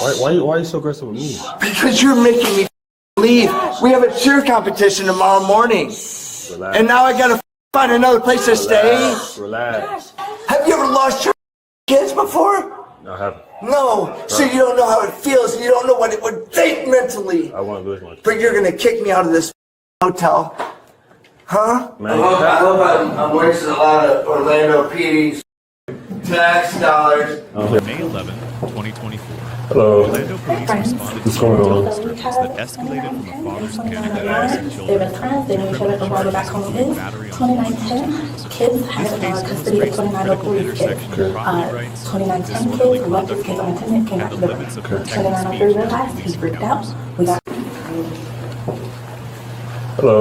Why are you so aggressive with me? Because you're making me leave. We have a cheer competition tomorrow morning. Relax. And now I gotta find another place to stay. Relax. Have you ever lost your kids before? No, I haven't. No. So you don't know how it feels. You don't know what it would take mentally. I want to lose my kids. But you're gonna kick me out of this hotel. Huh? Man, I love I'm wasting a lot of Orlando PD's tax dollars. May 11, 2024. Hello. Orlando police responded to going on? disturbance that escalated from a father's panic attacks and They've been friends, they know each other before they back home is. 2910 kids had custody of 2903 kids. 2910 kids, elected kids unattended, came back to the room. 2903 realized he freaked out. We got. Hello.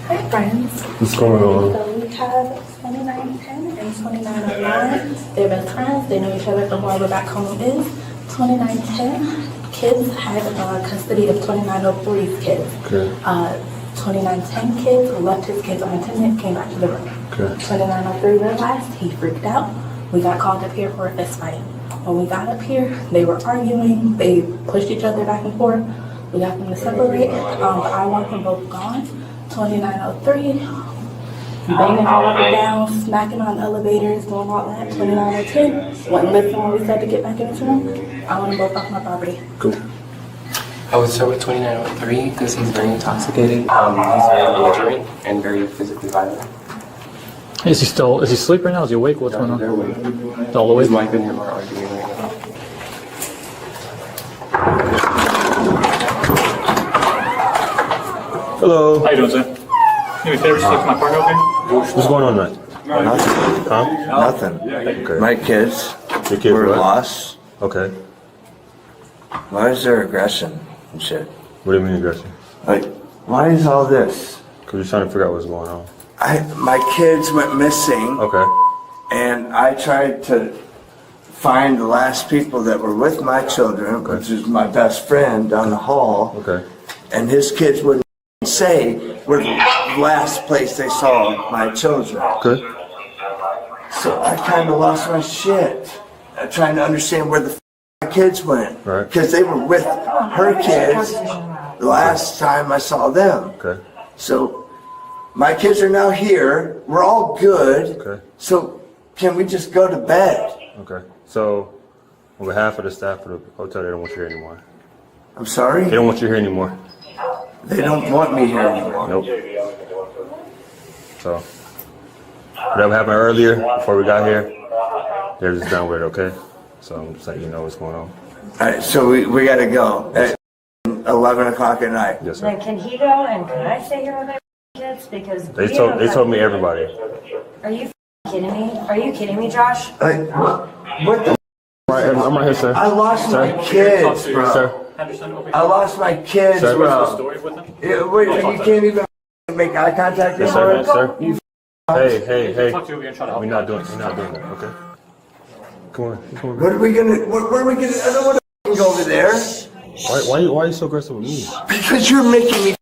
Hey friends. What's going on? So we have 2910 and 2909. They've been friends, they know each other before they back home is. 2910 kids had custody of 2903's kids. Okay. 2910 kids, left his kids unattended, came back to the room. Okay. 2903 realized he freaked out. We got called up here for a fist fight. When we got up here, they were arguing. They pushed each other back and forth. We got them to separate. But I want them both gone. 2903, banging all up and down, smacking on elevators, doing all that. 2910, wouldn't listen when we said to get back in this room. I want them both off my property. Cool. I would start with 2903 because he's very intoxicated. He's very belligerent and very physically violent. Is he asleep right now? Is he awake? What's going on? They're awake. All awake? His wife and him are arguing right now. Hello. How you doing, sir? Do me a favor, stick my partner over here? What's going on, man? Nothing. Huh? Nothing. Okay. My kids Your kids were what? lost. Okay. Why is there aggression and shit? What do you mean aggression? Like, why is all this? Because you're trying to figure out what's going on. My kids went missing, Okay. and I tried to find the last people that were with my children, which is my best friend down the hall, Okay. and his kids wouldn't say where the last place they saw my children. Good. So I kind of lost my shit, trying to understand where the my kids went, Right. because they were with her kids the last time I saw them. Okay. So my kids are now here. We're all good. Okay. So can we just go to bed? Okay. So, on behalf of the staff of the hotel, they don't want you here anymore. I'm sorry? They don't want you here anymore. They don't want me here anymore. Nope. So, whatever happened earlier, before we got here, they're just done with it, okay? So, I'm just letting you know what's going on. All right, so we got to go at 11 o'clock at night. Yes, Then sir. can he go and can I stay here with my kids? Because They told me everybody. Are you kidding me? Are you kidding me, Josh? Like, what the? I'm right here, sir. I lost my kids, bro. Sir. I lost my kids, Sir. bro. Story with him? Wait, you can't even make eye contact Yes, anymore? sir. Sir. Hey. Talk to you, we're gonna try to help We're you. not doing that, okay? Come on. Come on. What are we gonna? Where are we gonna? I don't want to go over there. Why are you so aggressive with me? Because you're making me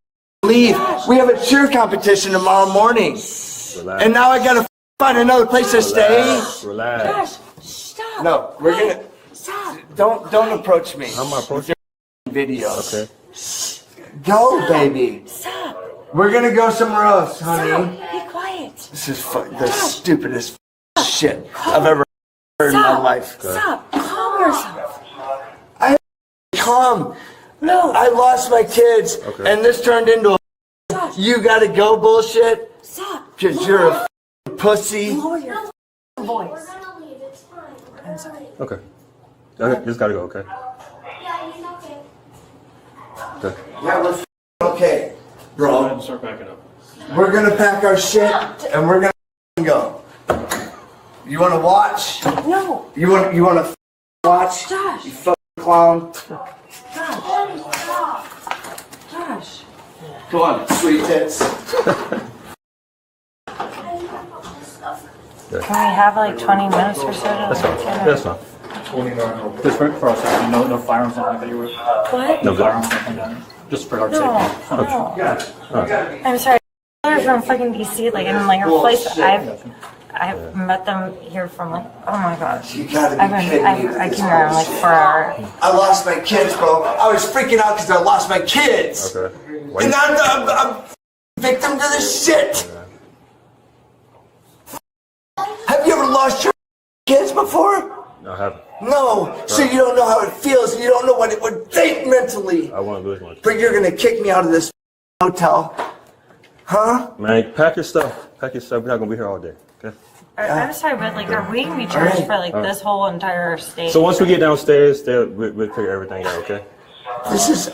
leave. We have a cheer competition tomorrow morning, Relax. and now I gotta find another place to stay. Relax. Josh, stop. No, we're gonna. Stop. Don't approach me. I'm not approaching. Videos. Okay. Go, baby. Stop. We're gonna go somewhere else, honey. Stop. Be quiet. This is the stupidest shit I've ever heard in my life. Stop. Calm yourself. Calm. No. I lost my kids, Okay. and this turned into a you gotta go bullshit Stop. because you're a pussy. Lower your voice. I'm sorry. Okay. Okay. Just gotta go, okay? Okay. Yeah, we're okay, bro. Start backing up. We're gonna pack our shit and we're gonna go. You wanna watch? No. You wanna watch? Josh. You fucking clown. Josh. Come on, sweet tits. Can we have like 20 minutes or so? That's fine. That's fine. Just for us, no firearms, nothing like that you were. What? No good. Firearms, nothing like that. Just for our No. safety. No. I'm sorry. I'm from fucking DC. Like I'm like a place. I've met them here from like, oh my gosh. You gotta be I've been, kidding me. I came around like for hours. I lost my kids, bro. I was freaking out because I lost my kids. Okay. And I'm victim to this shit. Have you ever lost your kids before? No, I haven't. No. So you don't know how it feels. You don't know what it would think mentally. I want to lose one. But you're gonna kick me out of this hotel. Huh? Man, pack your stuff. Pack your stuff. We're not gonna be here all day. Okay. I'm sorry, but like, are we gonna be charged for like this whole entire stay? So once we get downstairs, we'll figure everything out. Okay. This is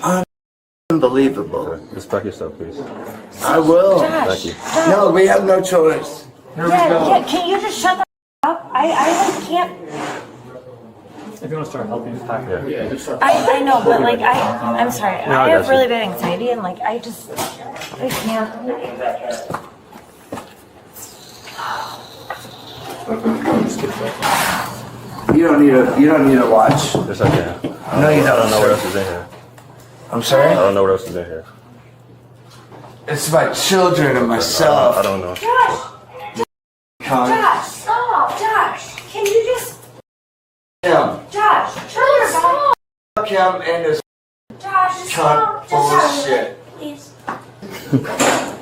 unbelievable. Okay. Just pack your stuff, please. I will. Thank you. No, we have no choice. Here we go. Yeah, can you just shut the up? I can't. If you want to start helping, just pack it. Yeah. Just start. I know, but like I'm sorry. No, I I have got really you. bad anxiety, and like I can't. You don't need a watch. Yes, I can. No, you I don't know what don't. else is in here. I'm sorry? I don't know what else is in here. It's my children and myself. I don't know. Josh, stop! Josh, can you just? Him. Josh, turn your phone. Fuck him and his Josh, cunt bullshit. Please. I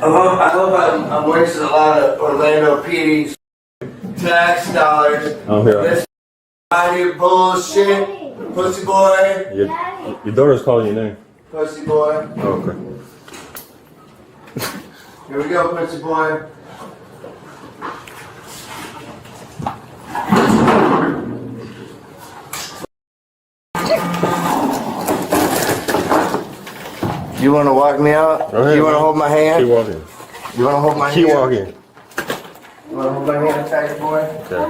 hope I'm wasting a lot of Orlando PD's tax dollars. I'm here. This bullshit. Pussy boy. Your daughter's calling your name. Pussy boy. Oh, okay. Here we go, pussy boy. You want to walk me out? Go ahead, You want to man. hold my hand? Keep walking. You want to hold my Keep hand? walking. You want to hold my hand, tight boy? Okay.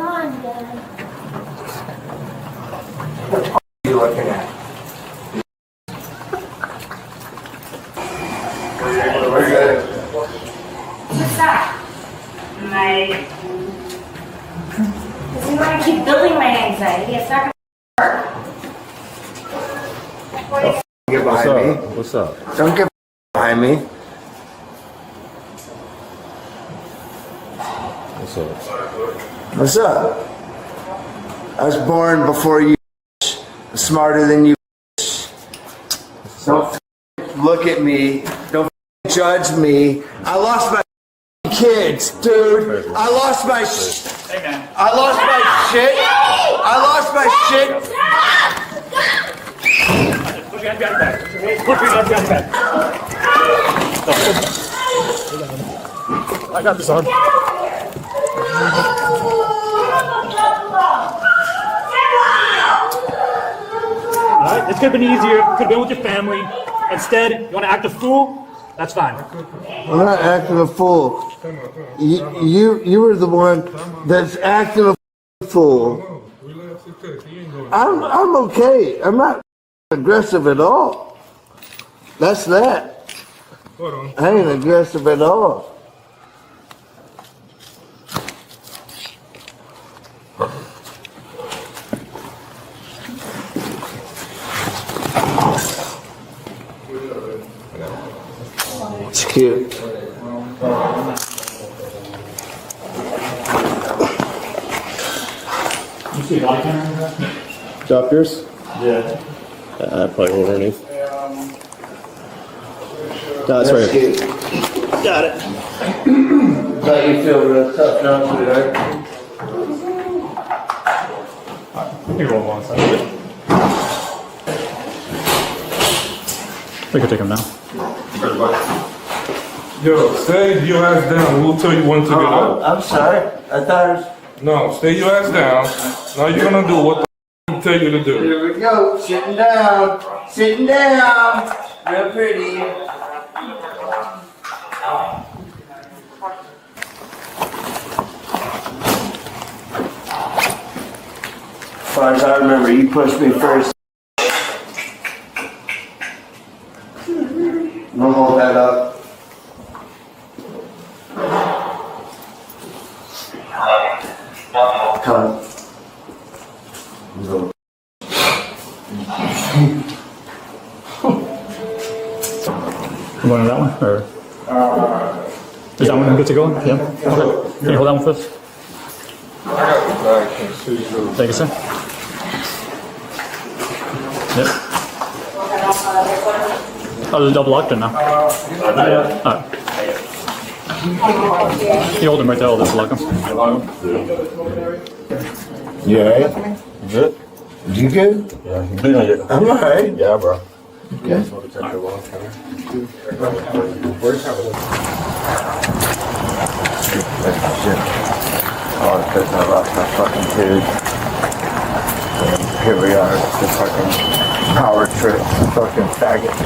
What are you looking at? We're good. What's that? This is gonna keep building my anxiety. It's not gonna work. Get What's behind me. up? What's up? Don't get behind me. What's up? What's up? I was born before you. Smarter than you. Don't look at me. Don't judge me. I lost my kids, dude. I lost my Hey, man. I lost my shit. I lost my shit. Put your gun back. Put your gun back. I got this on. Alright, this could have been easier. Could have been with your family. Instead, you want to act a fool? That's fine. I'm not acting a fool. You were the one that's acting a fool. I'm okay. I'm not aggressive at all. That's that. I ain't aggressive at all. It's cute. You see a body camera? Drop yours? Yeah. I probably won't underneath. No, that's right. Cute. Got it. Thought you feel real tough now, sweetheart. You roll one side. We could take him now. Yo, stay your ass down. We'll tell you when to get up. I'm sorry. I thought it was... No, stay your ass down. Now you're gonna do what the tell you to do. Here we go. Sitting down. Sitting down. Real pretty. As far as I remember, you pushed me first. We'll hold that up. Come. Go. You going to that one? Or? Is that one good to go? Yeah. Okay. Can you hold that one first? Thank you, sir. Yep. Oh, there's a double locked in now. Alright. You hold him right there, I'll just lock him. You alright? Good? You good? Yeah, you bleeding yet? I'm alright. Yeah, bro. Okay. Oh, because I lost my fucking kid. And here we are, the fucking power trip, fucking faggot.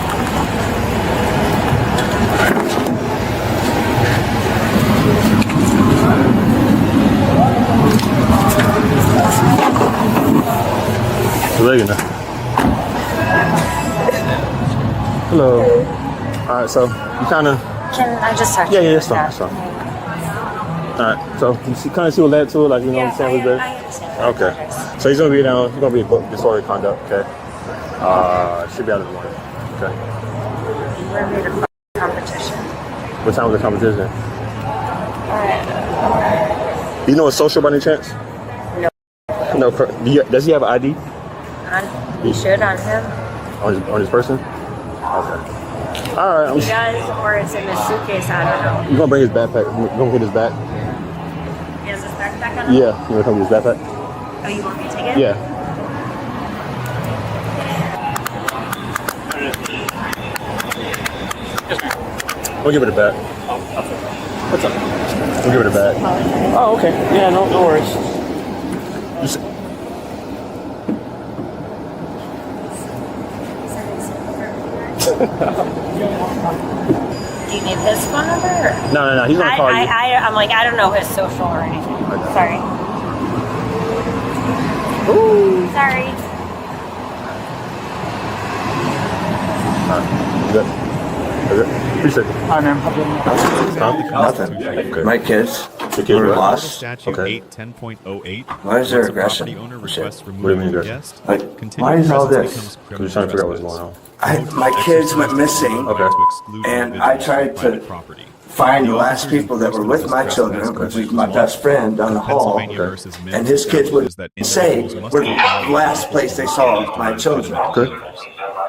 Hello. Alright, so you kind of. Can I just talk to Yeah, you? yeah, that's fine. That's fine. Alright, so you kind of see what led to it, like, you know what I'm saying? Was there? I understand. Okay. So he's gonna be down. He's gonna be disorderly conduct. Okay. Should be out of the way. Okay. We're here to competition. What time was the competition? Do you know a social by any chance? No. No. Does he have an ID You should on him. on his person? Okay. All right. He does, or it's in his suitcase. I don't know. You gonna bring his backpack? You gonna get his back? He has his backpack on him? Yeah. You gonna come get his backpack? Oh, you want me to take it? Yeah. We'll give it a back. What's up? We'll give it a back. Oh, okay. Yeah, no worries. Just, Do you need his phone number? Or? no. He's gonna call you. I'm like, I don't know his social or anything. Sorry. Ooh. Sorry. Good. Good. Appreciate it. Hi, ma'am. Nothing. Okay. My kids The kids were were lost. Statute Okay. 810.08. Why is there Once a aggression? property owner requests What do you removal mean of a aggression? guest, Like, continued why is all presence this? becomes We're criminal trying to figure out what's trespass. going on. My kids went missing, Okay. To exclude and I individuals tried from private to property. find the last people that were with my children, which was my best friend down the hall, Pennsylvania versus Mims and his kids would establishes that say individuals must were be the allowed last place they saw my children. Good.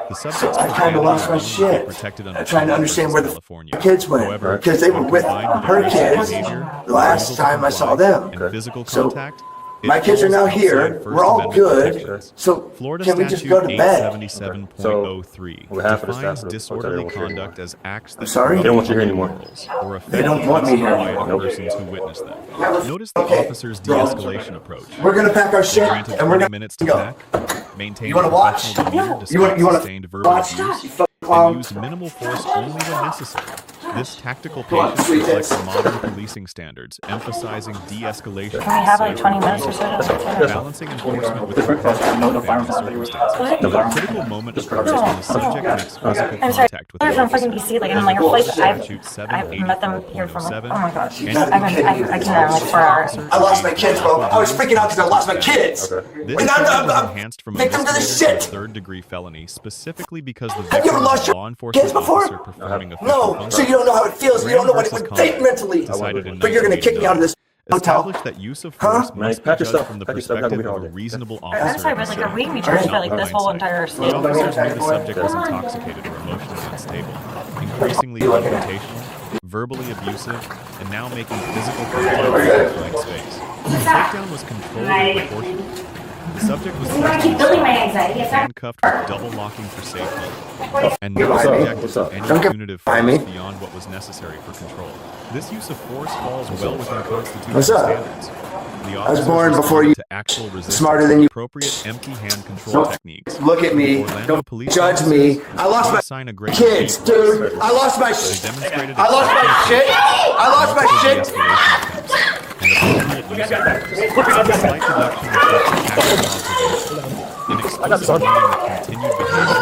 The So subjects I kind of lost my are shit, protected under trying to understand where the California. kids went, However, because they were with combined with her aggressive kids behavior, the last refusal to time I saw comply, them. and physical So, contact, it my kids are falls now outside here. First We're all Amendment good. protections. So Florida can we just go to Statute bed? 877.03 Well, half of the defines staff disorderly don't want you conduct as acts that sorry? They don't want you here anymore. morals or They offend don't want me here quiet anymore. persons who witness them. Notice the Okay. officer's de-escalation approach. We're gonna pack our They shit granted and we're 20 gonna minutes to go. pack, maintain You wanna watch? professional demeanor You despite wanna sustained verbal watch? abuse, You fucking and clown. use minimal force only when necessary. This tactical Come on, patience sweet reflects tits. modern policing standards, emphasizing de-escalation. Can we have like 20 minutes or so? Balancing enforcement with protection No of firearms family allowed. circumstances. A critical moment occurs when the subject makes physical I'm sorry. contact with They're the from fucking officer. DC, like I'm like a flight. Statute I've met them here for like, 784.07. oh my gosh. And gotta be kidding me. I can like 4 hours. I lost my kids, bro. I was freaking out because I lost my kids. This And charge I'm was enhanced from a victim to this misdemeanor to a shit. third-degree felony, specifically because the Have you victim ever was lost a your law enforcement kids before? officer performing official No, so functions. you don't know how it feels. You don't know what it would think mentally. Decided in But you're gonna kick me out of this hotel. established that use of Huh? force must be Pack your judged stuff. from the Pack your stuff. perspective Gotta of be a home. reasonable I'm officer. sorry, but like are we gonna be charged by like this whole entire The state? officers knew the subject was intoxicated or emotionally unstable, increasingly confrontational, verbally abusive, and now making physical contact with the blank space. The takedown was controlled and proportionate. The subject was You want to keep building my anxiety? It's not handcuffed with double locking for safety, and no What's up? subjected What's to up? any Don't get punitive behind force me. beyond what was necessary for control. This use of force falls well within constitutional What's up? standards. The I was officers born before responded you. to actual resistance Smarter than with you. appropriate empty hand control Don't techniques. look at me. Orlando Don't police judge me. I lost my assign a great kids, dude. I lost my They shit. demonstrated I lost my shit. I lost my shit. and appropriate use of force. The slight reduction reflects actual observation. An explicit warning that continued behavior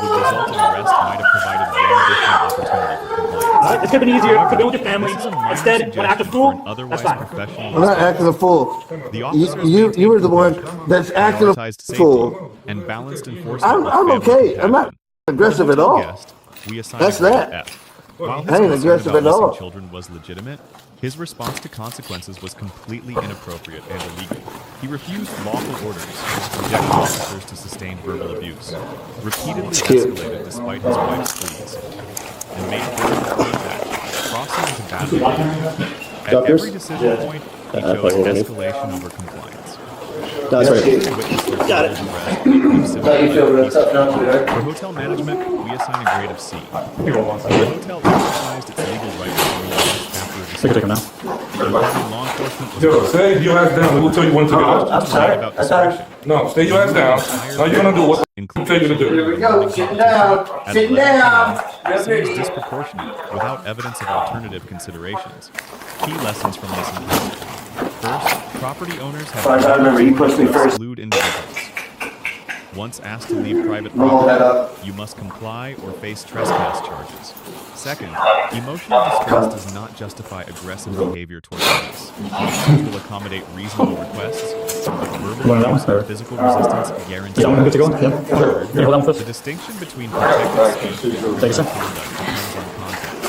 would result in arrest might have provided one additional opportunity for compliance. This could have been easier. Could have been with your family. This is a minor Instead, you want to act a suggestion fool? for an That's otherwise fine. professional I'm not acting a fool. The officers You were the one that's acting a prioritized safety fool. and balanced enforcement with I'm family okay. I'm not compassion. aggressive at Hotel all. guest, we assigned That's a grade that. F. While his I ain't concern aggressive about at all. missing children was legitimate, His response to consequences was completely inappropriate and illegal. He refused lawful orders, rejected officers to sustain verbal abuse, repeatedly escalated despite his wife's pleas, and made further contact, crossing into bad behavior. At every decision point, he chose escalation over compliance. That's right. Got it. For hotel management, we assign a grade of C. The hotel exercised its legal right to remove after a Take decision. him now. Law enforcement was Yo, stay your ass down. We'll tell you when to get up. I'm sorry. about I thought. discretion, No, stay your ass down. Now you're gonna do what I tell you to do. Here we go. Sitting down. Sitting down. seems disproportionate without evidence of alternative considerations. Key lessons from this encounter. First, property owners have I remember you pushed me to first. exclude individuals. Once asked to leave private Roll that property, up. you must comply or face trespass charges. Second, emotional distress does not justify aggressive behavior toward others. It will accommodate reasonable requests, but verbal abuse and physical resistance guarantees. Yeah, I'm good to go. Yeah. Third, Yeah, hold on first. the distinction between protected speech and Thank you, sir. conduct depends on context.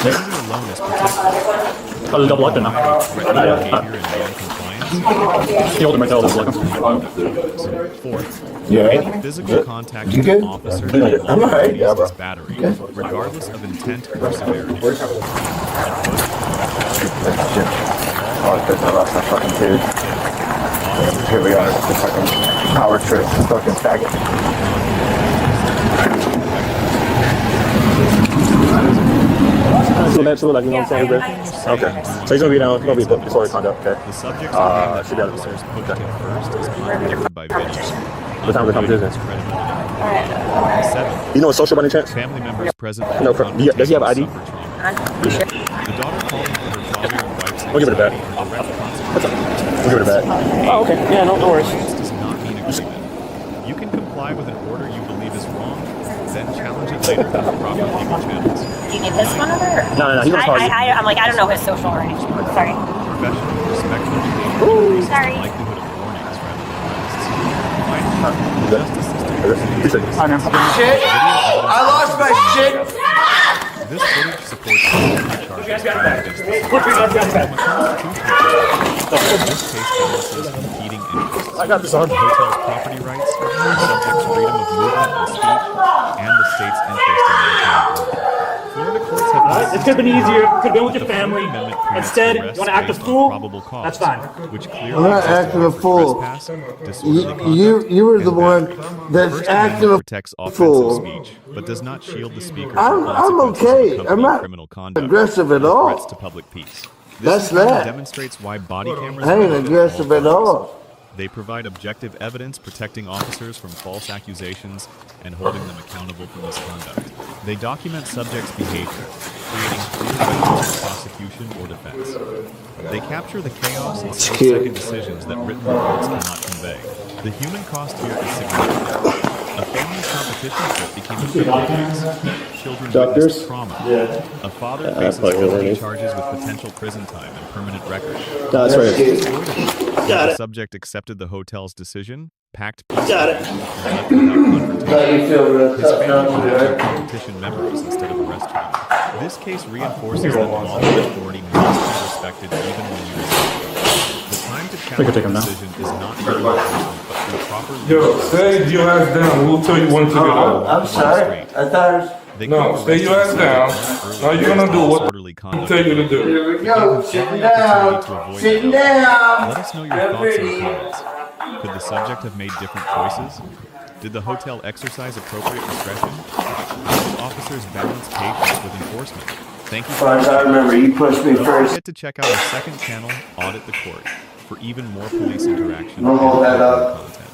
Protection alone is protected. I'll double lock it now. Threatening behavior and non-compliance. The older Martel is like Fourth, Yeah. any physical contact You with good? an officer I'm all right. Yeah, bro. is battery, regardless of intent or severity. Oh, because I lost my fucking tooth. Here we are, the fucking power trip, fucking faggot. so that's like, you know what I'm saying, bro? Okay. So he's gonna be down, gonna be disorderly conduct, okay? The subject's should be able to- officers pushed him first is contradicted by video. What time of the conversation? Credibility. Seven, You know a social by any chance? family members present. No, does he have ID? suffer trauma. The daughter calling for her father and wife's We'll give it back. anxiety are direct consequences. We'll give it back. Oh, okay. Yeah, no worries. This does not mean agreement. You can comply with an order you believe is wrong, then challenge it later through the proper legal channels. Do you need this one over? No, he was hard. I'm like, I don't know his social arrangement. Sorry. Professional, respectful behavior increases Sorry. the likelihood of warnings rather than arrests. Finally, the justice system Shit! I lost my shit! This footage supports charges filed against the From a constitutional perspective, this case balances competing interests. I got this on. The hotel's property rights, the subject's freedom of movement and speech, and the state's interest in maintaining order. Florida courts have It could have been easier. Could have been with the your family. Fourth Amendment permits Instead, you arrests want to act a based on fool? probable cause, That's fine. which clearly I'm not exists acting a for fool. trespass, disorderly conduct, You were the and one battery. that's First acting Amendment a protects offensive fool. speech, but does not shield the speaker I'm from consequences okay. of I'm not criminal conduct aggressive at or all. threats to public peace. This That's encounter that. demonstrates why body cameras I ain't benefit aggressive at parties. all. They provide objective evidence protecting officers from false accusations and holding them accountable for misconduct. They document subjects' behavior, creating clear records for prosecution or defense. They capture the chaos and split-second decisions that written reports cannot convey. The human cost here is significant. A family competition trip became a family case. Children witnessed trauma. A father faces felony charges with potential prison time and permanent record. That's right. The subject accepted the hotel's decision, packed peace, Got it. and left without confrontation. Now you feel real His tough family now, wanted right? competition memories instead of arrest training. This case reinforces that law and authority must be respected even when used. The time to challenge take a him now. decision is not through enforcement, but through proper Yo, legal stay your ass down. We'll tell you when to get up. I'm sorry. I thought it was... They No, could stay your arrest ass the down. subject Now you're gonna do what disorderly I conduct. tell you to do. Here we go. Sitting down. Sitting down. Let us know your thoughts and comments. Could the subject have made different choices? Did the hotel exercise appropriate discretion? How did officers balance patience with enforcement? Thank you for I watching. remember you pushed me Don't first. forget to check out our second channel, Audit the Court, for even more police interaction Roll and that local up. content.